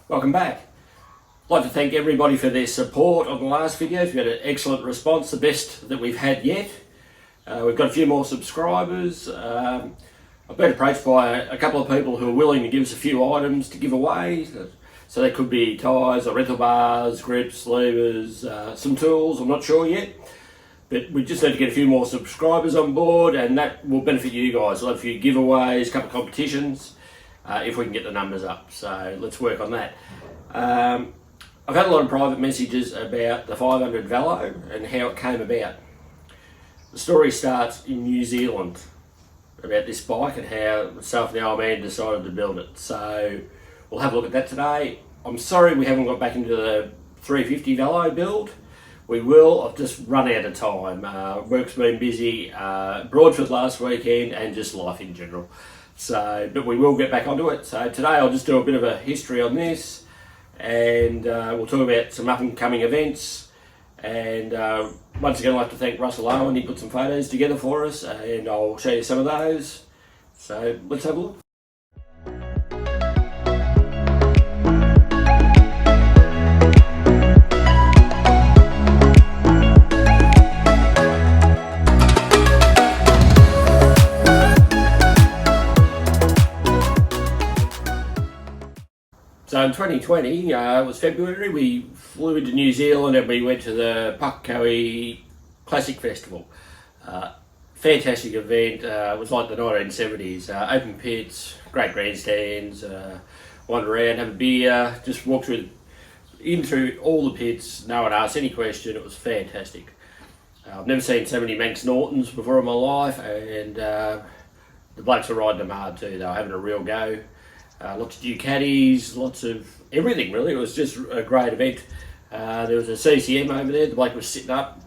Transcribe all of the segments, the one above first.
Welcome back. I'd like to thank everybody for their support on the last videos. We had an excellent response, the best that we've had yet. We've got a few more subscribers. I've been approached by a couple of people who are willing to give us a few items to give away. So they could be tyres or rental bars, grips, levers, some tools, I'm not sure yet. But we just need to get a few more subscribers on board, and that will benefit you guys. We'll have a few giveaways, a couple of competitions, if we can get the numbers up. So let's work on that. I've had a lot of private messages about the 500 Velo and how it came about. The story starts in New Zealand about this bike and how myself and the old man decided to build it. So we'll have a look at that today. I'm sorry we haven't got back into the 350 Velo build. We will. I've just run out of time. Work's been busy, Broadford last weekend, and just life in general. So, but we will get back onto it. So today I'll just do a bit of a history on this, and we'll talk about some up and coming events. And once again, I'd like to thank Russell Owen. He put some photos together for us, and I'll show you some of those. So let's have a look. So in 2020, it was February, we flew into New Zealand and we went to the Pukekohe Classic Festival. Fantastic event. It was like the 1970s. Open pits, great grandstands, wander around, have a beer, just walk through all the pits, no one asked any question. It was fantastic. I've never seen so many Manx Nortons before in my life, and the blokes were riding them hard too. They were having a real go. Lots of Ducatis, lots of everything really. It was just a great event. There was a CCM over there, the bloke was sitting up.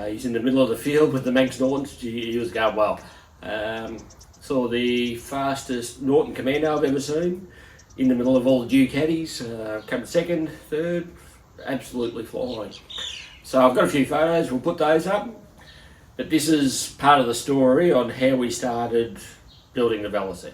He's in the middle of the field with the Manx Nortons. He was going well. Saw the fastest Norton Commando I've ever seen, in the middle of all the Ducatis. Come second, third, absolutely flying. So I've got a few photos, we'll put those up. But this is part of the story on how we started building the velocette.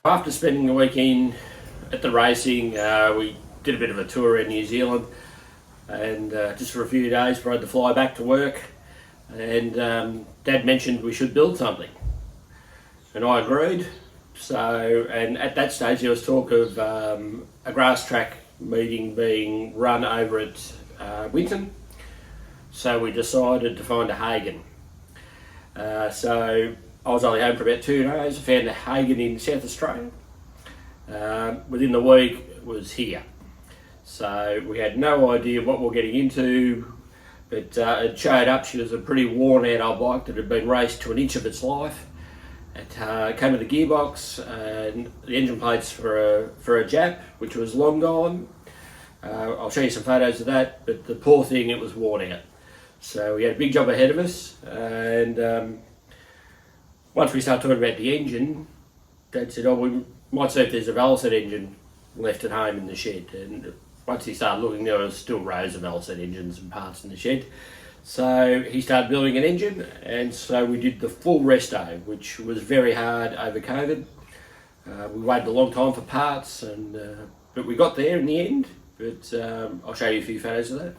After spending the weekend at the racing, we did a bit of a tour in New Zealand, and just for a few days before I had to fly back to work, and Dad mentioned we should build something, and I agreed. So, and at that stage there was talk of a grass track meeting being run over at Winton, so we decided to find a Hagon. So I was only home for about 2 days. I found a Hagon in South Australia. Within the week it was here. So we had no idea what we were getting into, but it showed up. She was a pretty worn out old bike that had been raced to an inch of its life. It came with a gearbox and the engine plates for a Jap, which was long gone. I'll show you some photos of that, but the poor thing, it was worn out. So we had a big job ahead of us, and once we started talking about the engine, Dad said, oh, we might see if there's a velocette engine left at home in the shed. And once he started looking, there was still rows of velocette engines and parts in the shed. So he started building an engine, and so we did the full resto, which was very hard over COVID. We waited a long time for parts, and but we got there in the end. But I'll show you a few photos of that.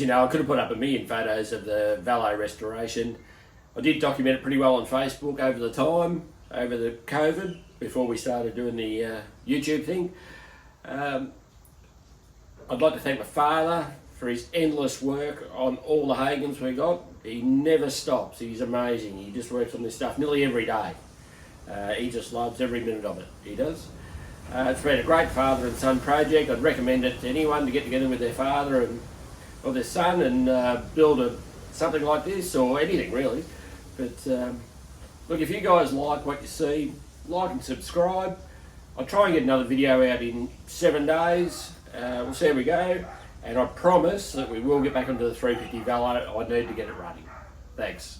you know, I could have put up a million photos of the valet restoration. I did document it pretty well on Facebook over the time, over the COVID, before we started doing the YouTube thing. I'd like to thank my father for his endless work on all the Hagons we got. He never stops, he's amazing. He just works on this stuff nearly every day. He just loves every minute of it, he does. It's been a great father and son project. I'd recommend it to anyone to get together with their father or their son and build something like this, or anything really. But look, if you guys like what you see, like and subscribe. I'll try and get another video out in 7 days. We'll see how we go. And I promise that we will get back onto the 350 valet. I need to get it running. Thanks.